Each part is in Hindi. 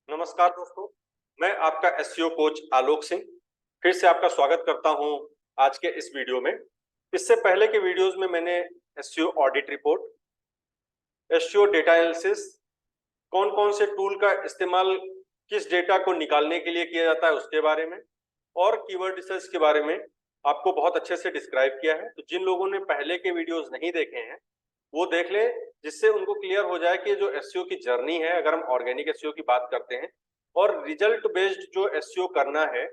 नमस्कार दोस्तों, मैं आपका एसईओ कोच आलोक सिंह फिर से आपका स्वागत करता हूं आज के इस वीडियो में। इससे पहले के वीडियोस में मैंने SEO audit report, SEO data analysis, कौन कौन से टूल का इस्तेमाल किस डेटा को निकालने के लिए किया जाता है उसके बारे में और कीवर्ड रिसर्च के बारे में आपको बहुत अच्छे से डिस्क्राइब किया है। तो जिन लोगों ने पहले के वीडियोस नहीं देखे हैं वो देख लें, जिससे उनको क्लियर हो जाए कि जो एसईओ की जर्नी है, अगर हम ऑर्गेनिक एसईओ की बात करते हैं और रिजल्ट बेस्ड जो एसईओ करना है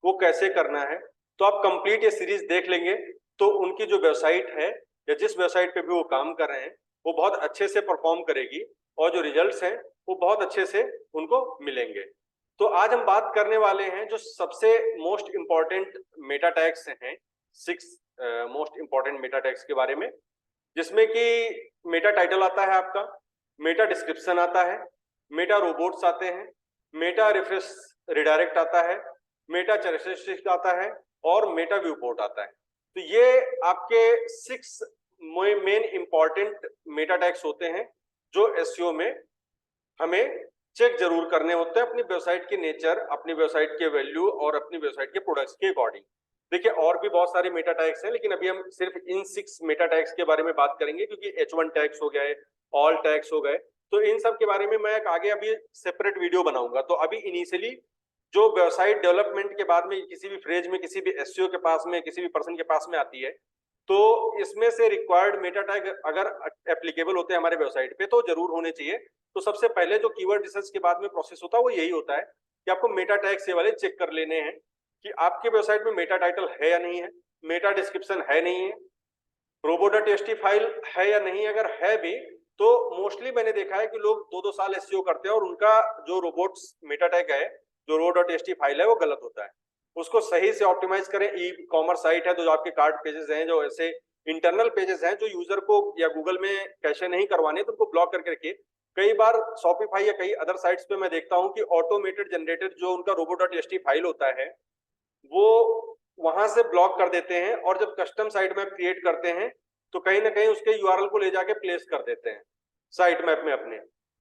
वो कैसे करना है। तो आप कंप्लीट ये सीरीज देख लेंगे तो उनकी जो वेबसाइट है या जिस वेबसाइट पे भी वो काम कर रहे हैं वो बहुत अच्छे से परफॉर्म करेगी और जो रिजल्ट्स हैं वो बहुत अच्छे से उनको मिलेंगे। तो आज हम बात करने वाले हैं जो सबसे मोस्ट इंपॉर्टेंट मेटा टैग्स हैं, 6 मोस्ट इंपॉर्टेंट मेटा टैग्स के बारे में, जिसमें कि मेटा टाइटल आता है आपका, मेटा डिस्क्रिप्शन आता है, मेटा रोबोट्स आते हैं, मेटा रेफरेंस रिडायरेक्ट आता है, मेटा कैरेक्टरिस्टिक्स आता है और मेटा व्यू पोर्ट आता है। तो ये आपके 6 मेन इंपॉर्टेंट मेटा टैग्स होते हैं जो एसईओ में हमें चेक जरूर करने होते हैं अपनी वेबसाइट के नेचर, अपनी वेबसाइट के वैल्यू और अपनी वेबसाइट के प्रोडक्ट्स के अकॉर्डिंग। देखिए और भी बहुत सारे मेटा टैग्स हैं लेकिन अभी हम सिर्फ इन 6 मेटा टैग्स के बारे में बात करेंगे क्योंकि H1 टैग्स हो गए, ऑल टैग्स हो गए, तो इन सब के बारे में मैं एक आगे अभी सेपरेट वीडियो बनाऊंगा। तो अभी इनिशियली जो वेबसाइट डेवलपमेंट के बाद में किसी भी फ्रेज में, किसी भी एसईओ के पास में, किसी भी पर्सन के पास में आती है तो इसमें से रिक्वायर्ड मेटा टैग अगर एप्लीकेबल होते हैं हमारे वेबसाइट पे तो जरूर होने चाहिए। तो सबसे पहले जो कीवर्ड रिसर्च के बाद में प्रोसेस होता है वो यही होता है कि आपको मेटा टैग से वाले चेक कर लेने हैं कि आपके वेबसाइट में मेटा टाइटल है या नहीं है, मेटा डिस्क्रिप्शन है नहीं है, robo.txt फाइल है या नहीं। अगर है भी तो मोस्टली मैंने देखा है कि लोग 2-2 साल एसईओ करते हैं और उनका जो रोबोट्स मेटा टैग है, जो रो.txt फाइल है वो गलत होता है। उसको सही से ऑप्टिमाइज करें। ई कॉमर्स साइट है तो जो आपके कार्ड पेजेस हैं, जो ऐसे इंटरनल पेजेस हैं जो यूजर को या गूगल में कैशे नहीं करवाने तो उनको ब्लॉक करके रखिए। कई बार शॉपिफाई या कई अदर साइट्स पे मैं देखता हूं कि ऑटोमेटेड जनरेटेड जो उनका robo.txt फाइल होता है वो वहां से ब्लॉक कर देते हैं और जब कस्टम साइट मैप क्रिएट करते हैं तो कहीं ना कहीं उसके यूआरएल को ले जाके प्लेस कर देते हैं साइट मैप में अपने।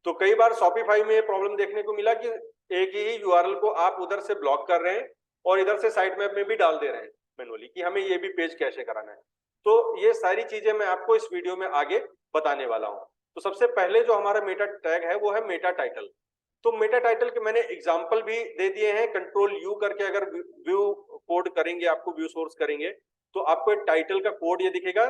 तो कई बार शॉपिफाई में ये प्रॉब्लम देखने को मिला कि एक ही यूआरएल को आप उधर से ब्लॉक कर रहे हैं और इधर से साइट मैप में भी डाल दे रहे हैं मैनुअली कि हमें ये भी पेज कैसे कराना है। तो ये सारी चीजें मैं आपको इस वीडियो में आगे बताने वाला हूँ। तो सबसे पहले जो हमारा मेटा टैग है वो है मेटा टाइटल। तो मेटा टाइटल के मैंने एग्जांपल भी दे दिए हैं। कंट्रोल यू करके अगर व्यू कोड करेंगे, आपको व्यू सोर्स करेंगे तो आपको एक टाइटल का कोड ये दिखेगा,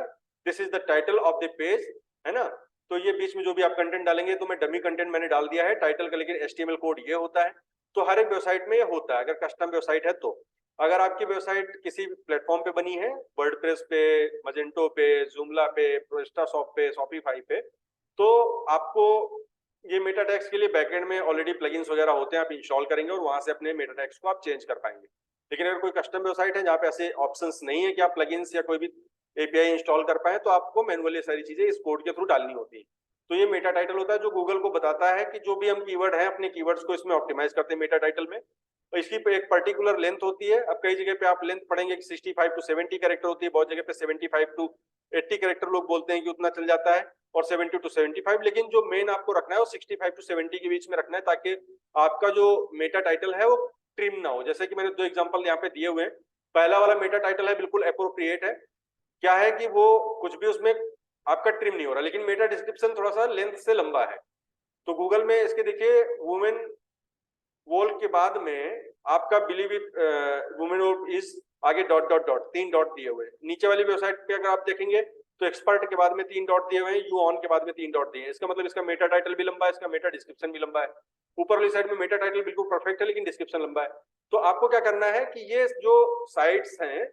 this is the title of the page, है ना। तो ये बीच में जो भी आप कंटेंट डालेंगे, तो मैं डमी कंटेंट मैंने डाल दिया है टाइटल का, लेकिन एचटीएमएल कोड ये होता है। तो हर एक वेबसाइट में ये होता है अगर कस्टम वेबसाइट है तो। अगर आपकी वेबसाइट किसी प्लेटफॉर्म पे बनी है, वर्डप्रेस पे, मजेंटो पे, जूमला पे, प्रोस्टाशॉप पे, शॉपिफाई पे, तो आपको ये मेटा टैग्स के लिए बैकएंड में ऑलरेडी प्लगइन्स वगैरह होते हैं, आप इंस्टॉल करेंगे और वहां से अपने मेटा टैग्स को आप चेंज कर पाएंगे। लेकिन अगर कोई कस्टम वेबसाइट है जहाँ पे ऐसे ऑप्शंस नहीं है कि आप प्लगइन्स या कोई भी एपीआई इंस्टॉल कर पाए, तो आपको मैनुअली सारी चीजें इस कोड के थ्रू डालनी होती है। तो ये मेटा टाइटल होता है जो गूगल को बताता है कि जो भी हम कीवर्ड है अपने कीवर्ड्स को इसमें ऑप्टिमाइज करते हैं मेटा टाइटल में। तो इसकी एक पर्टिकुलर लेंथ होती है। अब कई जगह पे आप लेंथ पढ़ेंगे कि 65 टू 70 कैरेक्टर होती है, बहुत जगह पे 75 टू 80 कैरेक्टर लोग बोलते हैं कि उतना चल जाता है, और 70 टू 75। लेकिन जो मेन आपको रखना है वो 65 टू 70 के बीच में रखना है ताकि आपका जो मेटा टाइटल है वो ट्रिम ना हो। जैसे कि मैंने 2 एग्जांपल यहाँ पे दिए हुए हैं। पहला वाला मेटा टाइटल है बिल्कुल अप्रोप्रिएट है, क्या है कि वो कुछ भी उसमें आपका ट्रिम नहीं हो रहा, लेकिन मेटा डिस्क्रिप्शन थोड़ा सा लेंथ से लंबा है। तो गूगल में इसके देखिए वुमेन वॉल के बाद में आपका बिलीव इट वुमेन इज आगे डॉट डॉट डॉट 3 डॉट दिए हुए। नीचे वाली वेबसाइट पे अगर आप देखेंगे तो एक्सपर्ट के बाद में 3 डॉट दिए हुए हैं, यू ऑन के बाद में 3 डॉट दिए हैं। इसका मतलब इसका मेटा टाइटल भी लंबा है, इसका मेटा डिस्क्रिप्शन भी लंबा है। ऊपर वाली साइड में मेटा टाइटल बिल्कुल परफेक्ट है लेकिन डिस्क्रिप्शन लंबा है। तो आपको क्या करना है कि ये जो साइट्स हैं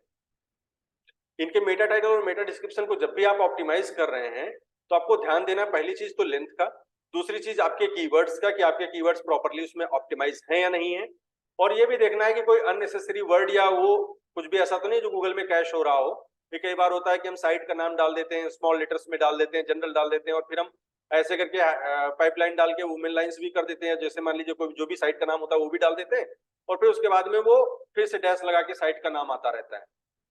इनके मेटा टाइटल और मेटा डिस्क्रिप्शन को जब भी आप ऑप्टिमाइज कर रहे हैं तो आपको ध्यान देना पहली चीज तो लेंथ का, दूसरी चीज आपके कीवर्ड्स का कि आपके कीवर्ड्स प्रॉपर्ली उसमें ऑप्टिमाइज हैं या नहीं है, और ये भी देखना है कि कोई अननेसेसरी वर्ड या वो कुछ भी ऐसा तो नहीं जो गूगल में कैश हो रहा हो। ये कई बार होता है कि हम साइट का नाम डाल देते हैं, स्मॉल लेटर्स में डाल देते हैं, जनरल डाल देते हैं और फिर हम ऐसे करके पाइपलाइन डाल के वुमेन लाइंस भी कर देते हैं। जैसे मान लीजिए कोई जो भी साइट का नाम होता है वो भी डाल देते हैं और फिर उसके बाद में वो फिर से डैश लगा के साइट का नाम आता रहता है।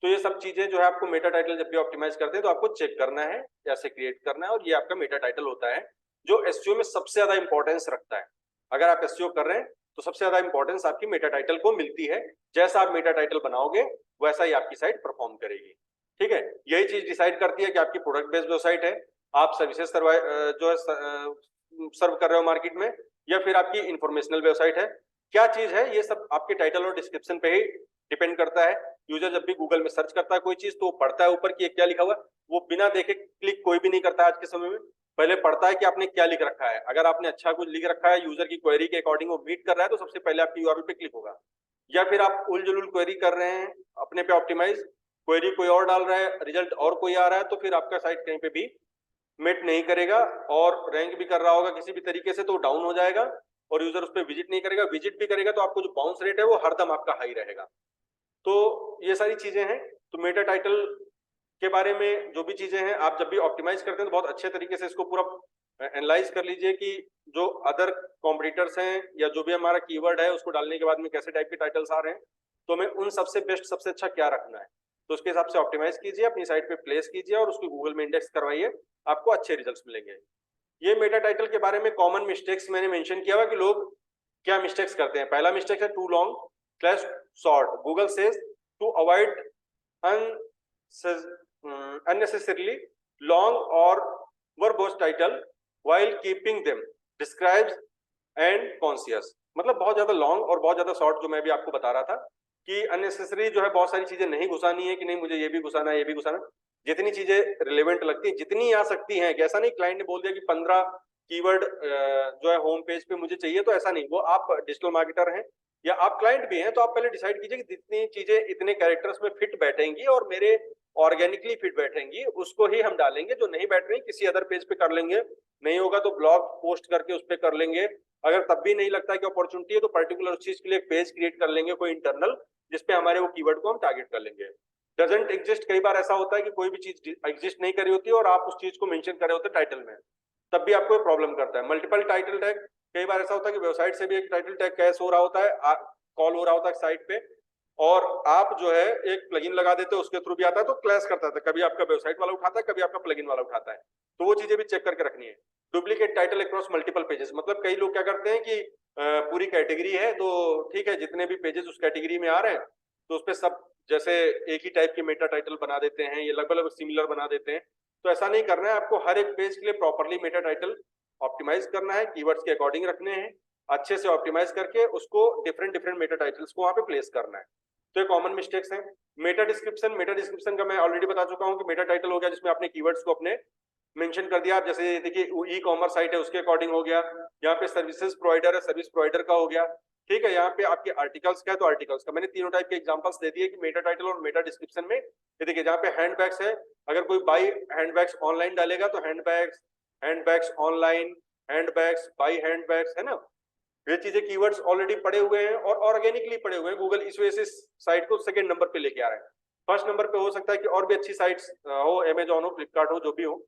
तो ये सब चीजें जो है आपको मेटा टाइटल जब भी ऑप्टिमाइज करते हैं तो आपको चेक करना है, कैसे क्रिएट करना है, और ये आपका मेटा टाइटल होता है जो एसईओ में सबसे ज्यादा इंपॉर्टेंस रखता है। अगर आप एसईओ कर रहे हैं तो सबसे ज्यादा इंपॉर्टेंस आपकी मेटा टाइटल को मिलती है। जैसा आप मेटा टाइटल बनाओगे वैसा ही आपकी साइट परफॉर्म करेगी। ठीक है, यही चीज डिसाइड करती है कि आपकी प्रोडक्ट बेस्ड वेबसाइट है, आप सर्विसेज जो है सर्व कर रहे हो मार्केट में, या फिर आपकी इंफॉर्मेशनल वेबसाइट है। क्या चीज है, ये सब आपके टाइटल और डिस्क्रिप्शन पे ही डिपेंड करता है। यूजर जब भी गूगल में सर्च करता है कोई चीज तो पढ़ता है ऊपर की क्या लिखा हुआ है, वो बिना देखे क्लिक कोई भी नहीं करता है आज के समय में। पहले पढ़ता है कि आपने क्या लिख रखा है। अगर आपने अच्छा कुछ लिख रखा है, यूजर की क्वेरी के अकॉर्डिंग वो मीट कर रहा है, तो सबसे पहले आपकी यूआरएल पे क्लिक होगा। या फिर आप उलझुल क्वेरी कर रहे हैं अपने पे ऑप्टिमाइज, क्वेरी कोई और डाल रहा है, रिजल्ट और कोई आ रहा है, तो फिर आपका साइट कहीं पे भी मेट नहीं करेगा, और रैंक भी कर रहा होगा किसी भी तरीके से तो डाउन हो जाएगा, और यूजर उस पर विजिट नहीं करेगा। विजिट भी करेगा तो आपको जो बाउंस रेट है वो हरदम आपका हाई रहेगा। तो ये सारी चीजें हैं। तो मेटा टाइटल के बारे में जो भी चीजें हैं, आप जब भी ऑप्टिमाइज करते हैं तो बहुत अच्छे तरीके से इसको पूरा एनालाइज कर लीजिए कि जो अदर कॉम्पिटिटर्स हैं या जो भी हमारा कीवर्ड है उसको डालने के बाद में कैसे टाइप के टाइटल्स आ रहे हैं, तो हमें उन सबसे बेस्ट सबसे अच्छा क्या रखना है, तो उसके हिसाब से ऑप्टिमाइज कीजिए, अपनी साइट पे प्लेस कीजिए और उसको गूगल में इंडेक्स करवाइए, आपको अच्छे रिजल्ट्स मिलेंगे। ये मेटा टाइटल के बारे में कॉमन मिस्टेक्स मैंने मेंशन किया हुआ कि लोग क्या मिस्टेक्स करते हैं। पहला मिस्टेक है too long slash short. Google says to avoid unnecessarily long or verbose title while keeping them describes and conscious। मतलब बहुत ज्यादा लॉन्ग और बहुत ज्यादा शॉर्ट, जो मैं भी आपको बता रहा था कि अननेसेसरी जो है बहुत सारी चीजें नहीं घुसानी है कि नहीं मुझे ये भी घुसाना है ये भी घुसाना। जितनी चीजें रिलेवेंट लगती है जितनी आ सकती हैं, ऐसा नहीं क्लाइंट ने बोल दिया कि 15 कीवर्ड जो है होम पेज पे मुझे चाहिए, तो ऐसा नहीं। वो आप डिजिटल मार्केटर हैं या आप क्लाइंट भी हैं, तो आप पहले डिसाइड कीजिए कि जितनी चीजें इतने कैरेक्टर्स में फिट बैठेंगी और मेरे ऑर्गेनिकली फिट बैठेंगी उसको ही हम डालेंगे। जो नहीं बैठ रही किसी अदर पेज पे कर लेंगे, नहीं होगा तो ब्लॉग पोस्ट करके उस पर कर लेंगे। अगर तब भी नहीं लगता कि अपॉर्चुनिटी है तो पर्टिकुलर उस चीज के लिए एक पेज क्रिएट कर लेंगे कोई इंटरनल, जिसपे हमारे वो कीवर्ड को हम टारगेट कर लेंगे। डजंट एग्जिस्ट, कई बार ऐसा होता है कि कोई भी चीज एग्जिस्ट नहीं करी होती और आप उस चीज को मेंशन कर रहे होते टाइटल में, तब भी आपको प्रॉब्लम करता है। मल्टीपल टाइटल टैग, कई बार ऐसा होता है कि वेबसाइट से भी एक टाइटल टैग कैश हो रहा होता है, कॉल हो रहा होता है साइट पे, और आप जो है एक प्लगइन लगा देते हो उसके थ्रू भी आता है तो क्लैश करता है। कभी आपका वेबसाइट वाला उठाता है, कभी आपका प्लगइन वाला उठाता है, तो वो चीजें भी चेक करके रखनी है। Duplicate title across multiple pages, मतलब कई लोग क्या करते हैं कि पूरी कैटेगरी है तो ठीक है, जितने भी पेजेस उस कैटेगरी में आ रहे हैं तो उस पर सब जैसे एक ही टाइप के मेटा टाइटल बना देते हैं, ये लगभग सिमिलर बना देते हैं। तो ऐसा नहीं करना है, आपको हर एक पेज के लिए प्रॉपरली मेटा टाइटल ऑप्टिमाइज करना है, कीवर्ड्स के अकॉर्डिंग रखने हैं, अच्छे से ऑप्टिमाइज करके उसको डिफरेंट डिफरेंट मेटा टाइटल्स को वहां पे प्लेस करना है। तो ये कॉमन मिस्टेक्स हैं। मेटा डिस्क्रिप्शन का मैं ऑलरेडी बता चुका हूं कि मेटा टाइटल हो गया जिसमें आपने कीवर्ड्स को अपने मेंशन कर दिया। आप जैसे देखिए ई कॉमर्स साइट है उसके अकॉर्डिंग हो गया, यहाँ पे सर्विसेज प्रोवाइडर है सर्विस प्रोवाइडर का हो गया। ठीक है, यहाँ पे आपके आर्टिकल्स का है तो आर्टिकल्स का। मैंने तीनों टाइप के एग्जांपल्स दे दिए कि मेटा टाइटल और मेटा डिस्क्रिप्शन में। ये देखिए जहाँ पे हैंडबैग्स है, अगर कोई बाई हैंडबैग्स ऑनलाइन डालेगा तो handbags online, handbags by handbags, है ना। ये चीजें कीवर्ड्स ऑलरेडी पड़े हुए हैं और ऑर्गेनिकली पड़े हुए हैं। गूगल इस वजह से साइट को सेकंड नंबर पे लेके आ रहे हैं। फर्स्ट नंबर पे हो सकता है कि और भी अच्छी साइट्स हो, अमेजॉन हो, फ्लिपकार्ट हो, जो भी हो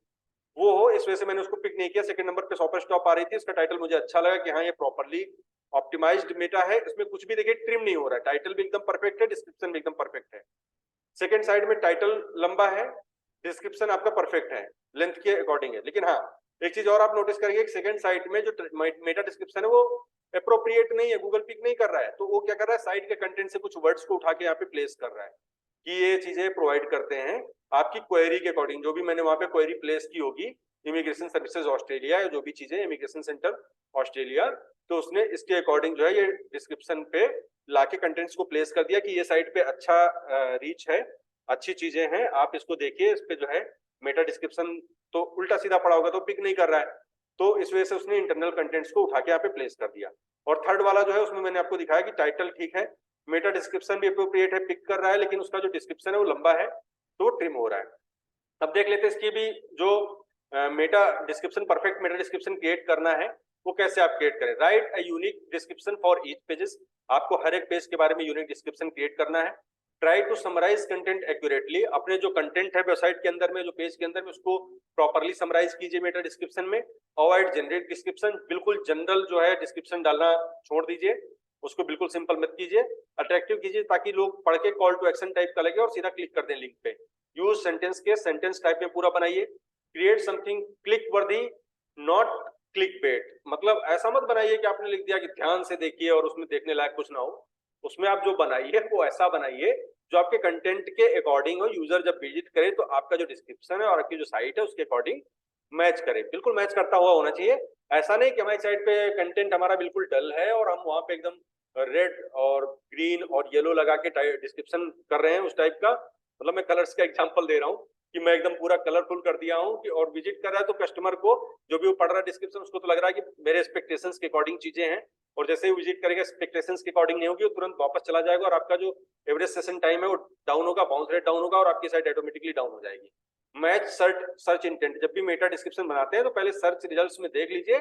वो हो, इस वजह से मैंने उसको पिक नहीं किया। सेकंड नंबर पे शॉपर स्टॉप आ रही थी, इसका टाइटल मुझे अच्छा लगा कि हाँ ये प्रॉपरली ऑप्टिमाइज्ड मेटा है, इसमें कुछ भी देखिए ट्रिम नहीं हो रहा है, टाइटल भी एकदम परफेक्ट है, डिस्क्रिप्शन भी एकदम परफेक्ट है। सेकंड साइड में टाइटल लंबा है, डिस्क्रिप्शन आपका परफेक्ट है, लेंथ के अकॉर्डिंग है। लेकिन हाँ एक चीज और आप नोटिस करेंगे, सेकंड साइट में जो मेटा डिस्क्रिप्शन है वो अप्रोप्रिएट नहीं है, गूगल पिक नहीं कर रहा है। तो वो क्या कर रहा है, साइट के कंटेंट से कुछ वर्ड्स को उठा के यहाँ पे प्लेस कर रहा है कि ये चीजें प्रोवाइड करते हैं आपकी क्वेरी के अकॉर्डिंग। जो भी मैंने वहां पे क्वेरी प्लेस की होगी, इमिग्रेशन सर्विसेज ऑस्ट्रेलिया या जो भी चीजें, इमिग्रेशन सेंटर ऑस्ट्रेलिया, तो उसने इसके अकॉर्डिंग जो है ये डिस्क्रिप्शन पे लाके कंटेंट्स को प्लेस कर दिया कि ये साइट पे अच्छा रीच है, अच्छी चीजें हैं, आप इसको देखिए। इस पे जो है मेटा डिस्क्रिप्शन तो उल्टा सीधा पड़ा होगा तो पिक नहीं कर रहा है, तो इस वजह से उसने इंटरनल कंटेंट्स को उठा के यहाँ पे प्लेस कर दिया। और थर्ड वाला जो है उसमें मैंने आपको दिखाया कि टाइटल ठीक है, मेटा डिस्क्रिप्शन भी अप्रोप्रिएट है, पिक कर रहा है, लेकिन उसका जो डिस्क्रिप्शन है वो लंबा है तो ट्रिम हो रहा है। अब देख लेते हैं इसकी भी जो Meta description, perfect Meta description create करना है वो कैसे आप क्रिएट करें। Right a unique description for each pages, आपको हर एक पेज के बारे में यूनिक डिस्क्रिप्शन क्रिएट करना है। Try to summarise content accurately, अपने जो कंटेंट है वेबसाइट के अंदर में, जो पेज के अंदर में, उसको प्रॉपरली समराइज कीजिए मेटा डिस्क्रिप्शन में। अवॉइड जेनरिक डिस्क्रिप्शन, बिल्कुल जनरल जो है डिस्क्रिप्शन डालना छोड़ दीजिए, उसको बिल्कुल सिंपल मत कीजिए, अट्रैक्टिव कीजिए ताकि लोग पढ़ के कॉल टू एक्शन टाइप का लगे और सीधा क्लिक कर दें लिंक पे। यूज सेंटेंस के सेंटेंस टाइप में पूरा बनाइए। क्रिएट समथिंग क्लिक वर्दी, नॉट क्लिक बेट, मतलब ऐसा मत बनाइए कि आपने लिख दिया कि ध्यान से देखिए और उसमें देखने लायक कुछ ना हो। उसमें आप जो बनाइए वो ऐसा बनाइए जो आपके कंटेंट के अकॉर्डिंग हो, यूजर जब विजिट करे तो आपका जो डिस्क्रिप्शन है और आपकी जो साइट है उसके अकॉर्डिंग मैच करे, बिल्कुल मैच करता हुआ होना चाहिए। ऐसा नहीं कि हमारी साइट पे कंटेंट हमारा बिल्कुल डल है और हम वहां पे एकदम रेड और ग्रीन और येलो लगा के डिस्क्रिप्शन कर रहे हैं उस टाइप का, मतलब मैं कलर्स का एग्जांपल दे रहा हूँ कि मैं एकदम पूरा कलरफुल कर दिया हूँ कि और विजिट कर रहा है तो कस्टमर को जो भी वो पढ़ रहा है डिस्क्रिप्शन उसको तो लग रहा है कि मेरे एक्सपेक्टेशंस के अकॉर्डिंग चीजें हैं, और जैसे ही विजिट करेगा एक्सपेक्टेशंस के अकॉर्डिंग नहीं होगी वो तुरंत वापस चला जाएगा और आपका जो एवरेज सेशन टाइम है वो डाउन होगा, बाउंस रेट डाउन होगा और आपकी साइट ऑटोमेटिकली डाउन हो जाएगी। मैच सर्च इंटेंट, जब भी मेटा डिस्क्रिप्शन बनाते हैं तो पहले सर्च रिजल्ट्स में देख लीजिए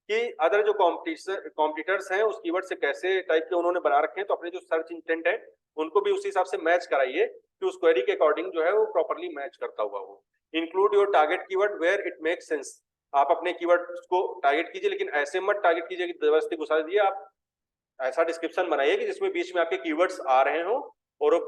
कि अदर जो कॉम्पिटिटर्स हैं उस कीवर्ड से कैसे टाइप के उन्होंने बना रखे हैं, तो अपने जो सर्च इंटेंट है उनको भी उसी हिसाब से मैच कराइए कि उस क्वेरी के अकॉर्डिंग जो है वो प्रॉपर्ली मैच करता हुआ हो। Include your target keyword where it make sense, आप अपने कीवर्ड को टारगेट कीजिए लेकिन ऐसे मत टारगेट कीजिए कि जबरदस्ती घुसा दीजिए। आप ऐसा डिस्क्रिप्शन बनाइए कि जिसमें बीच में आपके कीवर्ड्स आ रहे हो और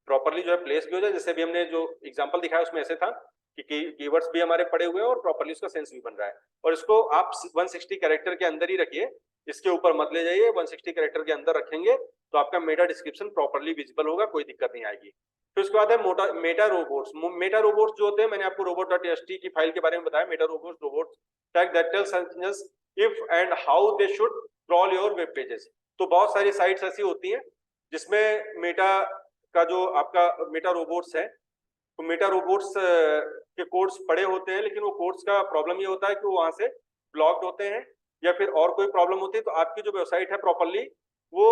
प्रॉपर्ली जो है प्लेस भी हो जाए, जैसे भी हमने जो एग्जांपल दिखाया उसमें ऐसे था कि कीवर्ड्स भी हमारे पड़े हुए हैं और प्रॉपर्ली उसका सेंस भी बन रहा है। और इसको आप 160 कैरेक्टर के अंदर ही रखिए, इसके ऊपर मत ले जाइए, 160 कैरेक्टर के अंदर रखेंगे तो आपका मेटा डिस्क्रिप्शन प्रॉपर्ली विजिबल होगा, कोई दिक्कत नहीं आएगी। फिर उसके बाद है मेटा रोबोट्स। मेटा रोबोट्स जो होते हैं, मैंने आपको रोबोट.txt की फाइल के बारे में बताया। Meta robots tag that tells engineers if and how they should crawl your web pages. तो बहुत सारी साइट्स ऐसी होती हैं जिसमें मेटा का जो आपका मेटा रोबोट्स है, तो मेटा रोबोट्स के कोड्स पड़े होते हैं, लेकिन वो कोड्स का प्रॉब्लम ये होता है कि वो वहां से ब्लॉक्ड होते हैं या फिर और कोई प्रॉब्लम होती है, तो आपकी जो वेबसाइट है प्रॉपर्ली वो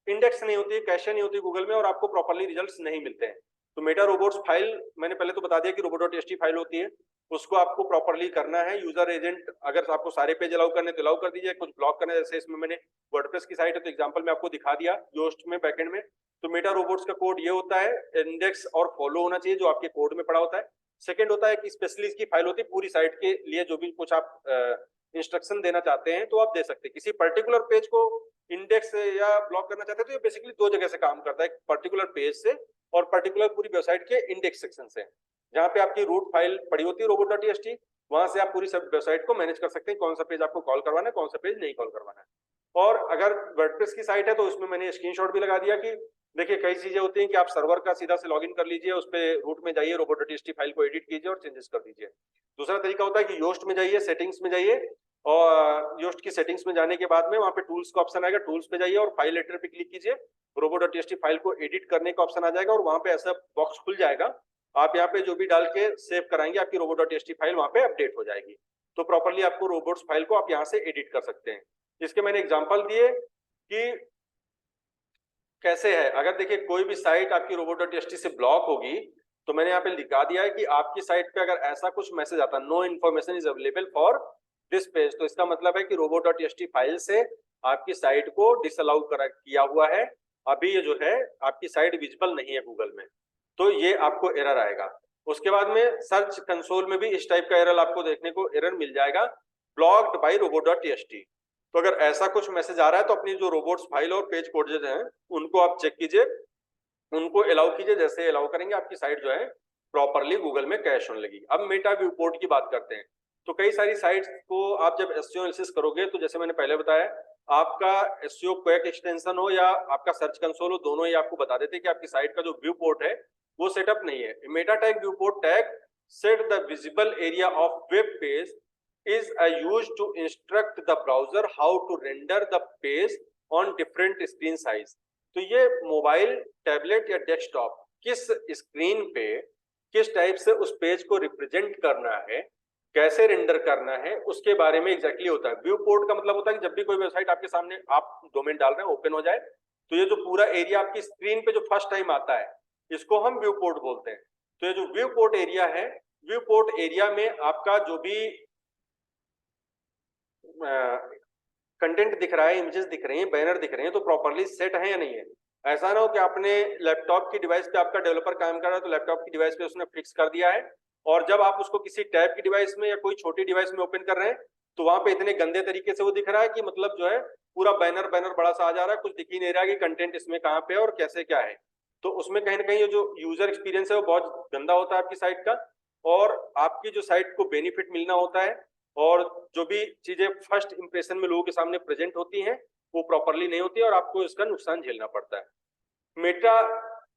इंडेक्स नहीं होती, कैशे नहीं होती गूगल में और आपको प्रॉपर्ली रिजल्ट्स नहीं मिलते हैं। तो मेटा रोबोट्स फाइल मैंने पहले तो बता दिया कि रोबोट.txt फाइल होती है, उसको आपको प्रॉपर्ली करना है। यूजर एजेंट अगर आपको सारे पेज अलाउ करने तो अलाउ कर दीजिए, कुछ ब्लॉक करने जैसे इसमें मैंने वर्डप्रेस की साइट है तो एग्जांपल में आपको दिखा दिया योस्ट में बैकएंड में। तो मेटा रोबोट्स का कोड ये होता है, इंडेक्स और फॉलो होना चाहिए जो आपके कोड में पड़ा होता है। सेकंड होता है कि स्पेशली इसकी फाइल होती है पूरी साइट के लिए, जो भी कुछ आप इंस्ट्रक्शन देना चाहते हैं तो आप दे सकते हैं। किसी पर्टिकुलर पेज को इंडेक्स या ब्लॉक करना चाहते हैं तो ये बेसिकली दो जगह से काम करता है, पर्टिकुलर पेज से और पर्टिकुलर पूरी वेबसाइट के इंडेक्स सेक्शन से। जहां पे आपकी रूट फाइल पड़ी होती है रोबोट.txt, वहां से आप पूरी सब वेबसाइट को मैनेज कर सकते हैं, कौन सा पेज आपको कॉल करवाना है, कौन सा पेज नहीं कॉल करवाना है। और अगर वर्डप्रेस की साइट है तो उसमें मैंने स्क्रीनशॉट भी लगा दिया कि देखिए कई चीजें होती हैं कि आप सर्वर का सीधा से लॉगिन कर लीजिए, उस पे रूट में जाइए, रोबोट.txt फाइल को एडिट कीजिए और चेंजेस कर दीजिए। दूसरा तरीका होता है कि योस्ट में जाइए, सेटिंग्स में जाइए और योस्ट की सेटिंग्स में जाने के बाद में वहां पे टूल्स का ऑप्शन आएगा, टूल्स पे जाइए और फाइल एडिटर पे क्लिक कीजिए, रोबोट.txt फाइल को एडिट करने का ऑप्शन आ जाएगा और वहां पे ऐसा बॉक्स खुल जाएगा। आप यहाँ पे जो भी डाल के सेव कराएंगे आपकी रोबोट.txt फाइल वहां पे अपडेट हो जाएगी। तो प्रॉपर्ली आपको रोबोट्स फाइल को आप यहाँ से एडिट कर सकते हैं। इसके मैंने एग्जांपल दिए कि कैसे है। अगर देखिए कोई भी साइट आपकी रोबोट.txt से ब्लॉक होगी तो मैंने यहाँ पे लिखा दिया है कि आपकी साइट पे अगर ऐसा कुछ मैसेज आता है, no information is available for this page, तो इसका मतलब है कि रोबोट.txt फाइल से आपकी साइट को डिसअलाउ किया हुआ है, अभी ये जो है आपकी साइट विजिबल नहीं है गूगल में, तो ये आपको एरर आएगा। उसके बाद में सर्च कंसोल में भी इस टाइप का एरर आपको देखने को एरर मिल जाएगा, ब्लॉक्ड बाय रोबोट.txt। तो अगर ऐसा कुछ मैसेज आ रहा है तो अपनी जो रोबोट्स फाइल और पेज कोड्स हैं उनको आप चेक कीजिए, उनको अलाउ कीजिए, जैसे अलाउ करेंगे आपकी साइट जो है प्रॉपर्ली गूगल में कैश होने लगेगी। अब मेटा व्यू पोर्ट की बात करते हैं। तो कई सारी साइट्स को आप जब एसईओ एनालिसिस करोगे तो जैसे मैंने पहले बताया, आपका एसईओ क्वेक एक्सटेंशन हो या आपका सर्च कंसोल हो, दोनों ही आपको बता देते हैं कि आपकी साइट का जो व्यू पोर्ट है वो सेटअप नहीं है। Meta tag view port tag set the visible area of web page is used to instruct the browser how to render the page on different screen size। तो ये मोबाइल, टैबलेट या डेस्कटॉप किस स्क्रीन पे किस टाइप से उस पेज को रिप्रेजेंट करना है, कैसे रेंडर करना है, उसके बारे में एग्जैक्टली होता है। व्यू पोर्ट का मतलब होता है कि जब भी कोई वेबसाइट आपके सामने आप डोमेन डाल रहे हैं ओपन हो जाए तो ये जो पूरा एरिया आपकी स्क्रीन पे जो फर्स्ट टाइम आता है इसको हम व्यू पोर्ट बोलते हैं। तो ये जो व्यू पोर्ट एरिया है, व्यू पोर्ट एरिया में आपका जो भी कंटेंट दिख रहा है, इमेजेस दिख रही हैं, बैनर दिख रहे हैं, तो प्रॉपर्ली सेट है या नहीं है। ऐसा ना हो कि आपने लैपटॉप की डिवाइस पे, आपका डेवलपर काम कर रहा है तो लैपटॉप की डिवाइस पे उसने फिक्स कर दिया है और जब आप उसको किसी टैब की डिवाइस में या कोई छोटी डिवाइस में ओपन कर रहे हैं तो वहां पे इतने गंदे तरीके से वो दिख रहा है कि मतलब जो है पूरा बैनर बड़ा सा आ जा रहा है, कुछ दिख ही नहीं रहा कि कंटेंट इसमें कहाँ पे और कैसे क्या है। तो उसमें कहीं ना कहीं जो यूजर एक्सपीरियंस है वो बहुत गंदा होता है आपकी साइट का, और आपकी जो साइट को बेनिफिट मिलना होता है और जो भी चीजें फर्स्ट इंप्रेशन में लोगों के सामने प्रेजेंट होती हैं वो प्रॉपरली नहीं होती है और आपको इसका नुकसान झेलना पड़ता है। मेटा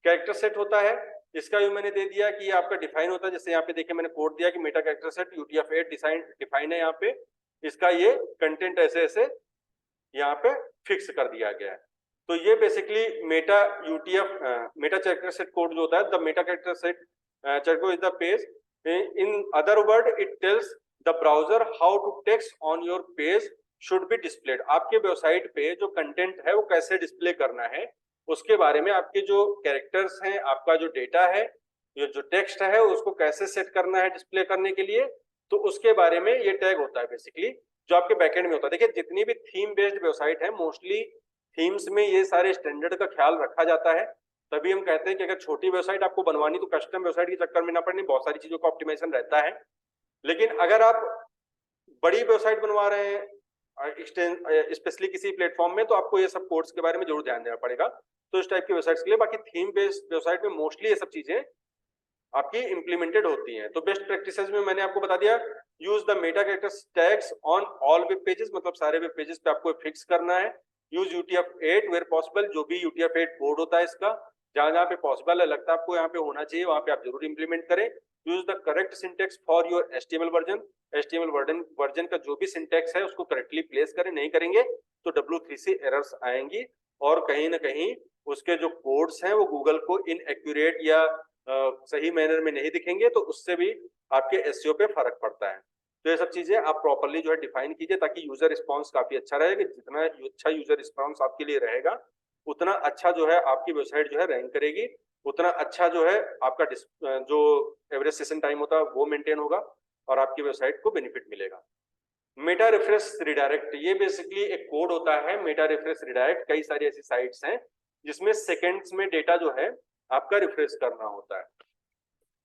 कैरेक्टर सेट होता है, इसका भी मैंने दे दिया कि ये आपका डिफाइन होता है। जैसे यहाँ पे देखिए मैंने कोड दिया कि Meta character set UTF-8 define है। यहाँ पे इसका ये कंटेंट ऐसे ऐसे यहाँ पे फिक्स कर दिया गया है। तो ये basically meta character set code जो होता है, the meta character set check is the page, in other word it tells the browser how to text on your page should be displayed. आपके वेबसाइट पे जो कंटेंट है वो कैसे डिस्प्ले करना है उसके बारे में, आपके जो कैरेक्टर्स हैं, आपका जो डेटा है, ये जो टेक्स्ट है उसको कैसे सेट करना है डिस्प्ले करने के लिए, तो उसके बारे में ये टैग होता है बेसिकली जो आपके बैकएंड में होता है। देखिए जितनी भी थीम बेस्ड वेबसाइट है मोस्टली थीम्स में ये सारे स्टैंडर्ड का ख्याल रखा जाता है। तभी हम कहते हैं कि अगर छोटी वेबसाइट आपको बनवानी तो कस्टम वेबसाइट के चक्कर में ना पड़नी, बहुत सारी चीजों का ऑप्टिमाइजेशन रहता है। लेकिन अगर आप बड़ी वेबसाइट बनवा रहे हैं स्पेशली किसी प्लेटफॉर्म में, तो आपको ये सब कोड्स के बारे में जरूर ध्यान देना पड़ेगा। तो इस टाइप की वेबसाइट्स के लिए, बाकी थीम बेस्ड वेबसाइट में मोस्टली ये सब चीजें आपकी इंप्लीमेंटेड होती हैं। तो बेस्ट प्रैक्टिसेस में मैंने आपको बता दिया, use the meta character tags on all web pages, मतलब सारे वेब पेजेस पे आपको फिक्स करना है। यूज UTF-8 वेयर पॉसिबल, जो भी UTF-8 कोड होता है इसका जहां जहां पे पॉसिबल है, लगता है आपको यहाँ पे होना चाहिए, वहां पे आप जरूर इंप्लीमेंट करें। Use the correct syntax for your HTML version, HTML version का जो भी सिंटेक्स है उसको करेक्टली प्लेस करें, नहीं करेंगे तो W3C एरर्स आएंगी और कहीं ना कहीं उसके जो कोड्स हैं वो गूगल को इनएक्यूरेट या सही मैनर में नहीं दिखेंगे, तो उससे भी आपके SEO पे फर्क पड़ता है। तो ये सब चीजें आप प्रॉपरली जो है डिफाइन कीजिए ताकि यूजर रिस्पांस काफी अच्छा रहेगा। जितना अच्छा यूजर रिस्पांस आपके लिए रहेगा उतना अच्छा जो है आपकी वेबसाइट जो है रैंक करेगी, उतना अच्छा जो है आपका जो एवरेज सेशन टाइम होता है वो मेंटेन होगा और आपकी वेबसाइट को बेनिफिट मिलेगा। मेटा रिफ्रेश रिडायरेक्ट, ये बेसिकली एक कोड होता है। मेटा रिफ्रेश रिडायरेक्ट, कई सारी ऐसी साइट्स हैं जिसमें सेकेंड्स में डेटा जो है आपका रिफ्रेश करना होता है,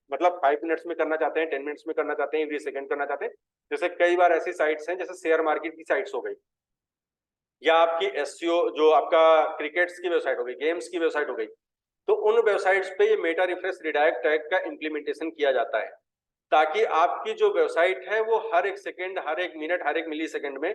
मतलब 5 मिनट्स में करना चाहते हैं, 10 मिनट्स में करना चाहते हैं, एवरी सेकंड करना चाहते हैं। जैसे कई बार ऐसी साइट्स हैं जैसे शेयर मार्केट की साइट्स हो गई, या आपकी SEO जो आपका क्रिकेट्स की वेबसाइट हो गई, गेम्स की वेबसाइट हो गई, तो उन वेबसाइट्स पे ये मेटा रिफ्रेश रिडायरेक्ट टैग का इंप्लीमेंटेशन किया जाता है ताकि आपकी जो वेबसाइट है वो हर एक सेकंड, हर एक मिनट, हर एक मिली सेकंड में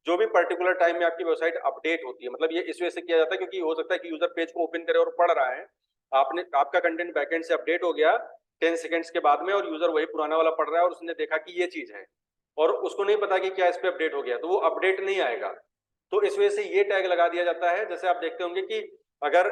जो भी पर्टिकुलर टाइम में आपकी वेबसाइट अपडेट होती है, मतलब ये इस वजह से किया जाता है क्योंकि हो सकता है कि यूजर पेज को ओपन करे और पढ़ रहा है, आपका कंटेंट बैकएंड से अपडेट हो गया 10 सेकंड्स के बाद में और यूजर वही पुराना वाला पढ़ रहा है और उसने देखा कि ये चीज है और उसको नहीं पता कि क्या इस पे अपडेट हो गया, तो वो अपडेट नहीं आएगा। तो इस वजह से ये टैग लगा दिया जाता है। जैसे आप देखते होंगे कि अगर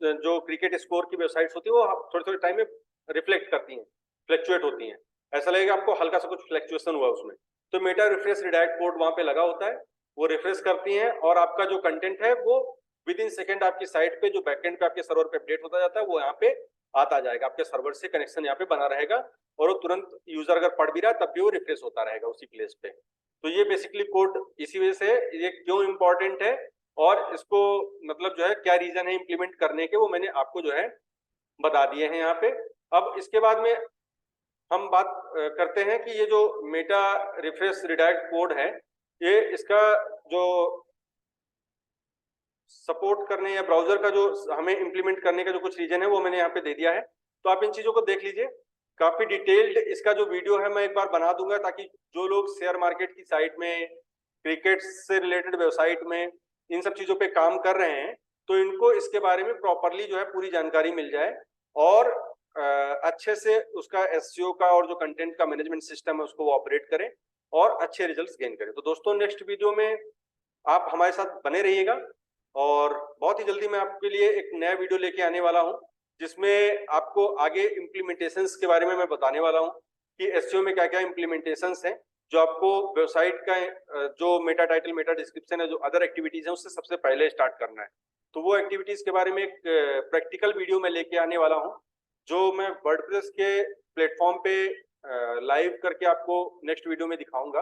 जो क्रिकेट स्कोर की वेबसाइट्स होती है वो थोड़े थोड़े टाइम में रिफ्लेक्ट करती हैं, फ्लक्चुएट होती हैं, ऐसा लगेगा आपको हल्का सा कुछ फ्लक्चुएशन हुआ उसमें, तो मेटा रिफ्रेश रिडायरेक्ट कोड वहां पे लगा होता है, वो रिफ्रेश करती हैं और आपका जो कंटेंट है वो विद इन सेकेंड आपकी साइट पे जो बैकएंड पे आपके सर्वर पे अपडेट होता जाता है वो यहाँ पे आता जाएगा, आपके सर्वर से कनेक्शन यहाँ पे बना रहेगा और वो तुरंत यूजर अगर पढ़ भी रहा है तब भी वो रिफ्रेश होता रहेगा उसी प्लेस पे। तो ये बेसिकली कोड इसी वजह से ये क्यों इंपॉर्टेंट है और इसको मतलब जो है क्या रीजन है इंप्लीमेंट करने के, वो मैंने आपको जो है बता दिए हैं यहाँ पे। अब इसके बाद में हम बात करते हैं कि ये जो मेटा रिफ्रेश रिडायरेक्ट कोड है, ये इसका जो सपोर्ट करने या ब्राउजर का जो हमें इंप्लीमेंट करने का जो कुछ रीजन है वो मैंने यहाँ पे दे दिया है। तो आप इन चीजों को देख लीजिए, काफी डिटेल्ड इसका जो वीडियो है मैं एक बार बना दूंगा ताकि जो लोग शेयर मार्केट की साइट में, क्रिकेट से रिलेटेड वेबसाइट में इन सब चीजों पे काम कर रहे हैं तो इनको इसके बारे में प्रॉपरली जो है पूरी जानकारी मिल जाए और अच्छे से उसका SEO का और जो कंटेंट का मैनेजमेंट सिस्टम है उसको वो ऑपरेट करें और अच्छे रिजल्ट्स गेन करें। तो दोस्तों नेक्स्ट वीडियो में आप हमारे साथ बने रहिएगा और बहुत ही जल्दी मैं आपके लिए एक नया वीडियो लेके आने वाला हूं जिसमें आपको आगे इम्प्लीमेंटेशंस के बारे में मैं बताने वाला हूं कि SEO में क्या क्या इम्प्लीमेंटेशंस हैं जो आपको वेबसाइट का जो मेटा टाइटल, मेटा डिस्क्रिप्शन है, जो अदर एक्टिविटीज है उससे सबसे पहले स्टार्ट करना है। तो वो एक्टिविटीज के बारे में एक प्रैक्टिकल वीडियो मैं लेके आने वाला हूँ जो मैं वर्डप्रेस के प्लेटफॉर्म पे लाइव करके आपको नेक्स्ट वीडियो में दिखाऊंगा।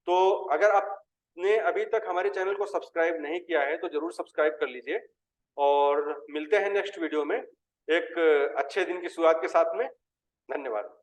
तो अगर आपने अभी तक हमारे चैनल को सब्सक्राइब नहीं किया है तो जरूर सब्सक्राइब कर लीजिए और मिलते हैं नेक्स्ट वीडियो में एक अच्छे दिन की शुरुआत के साथ में। धन्यवाद।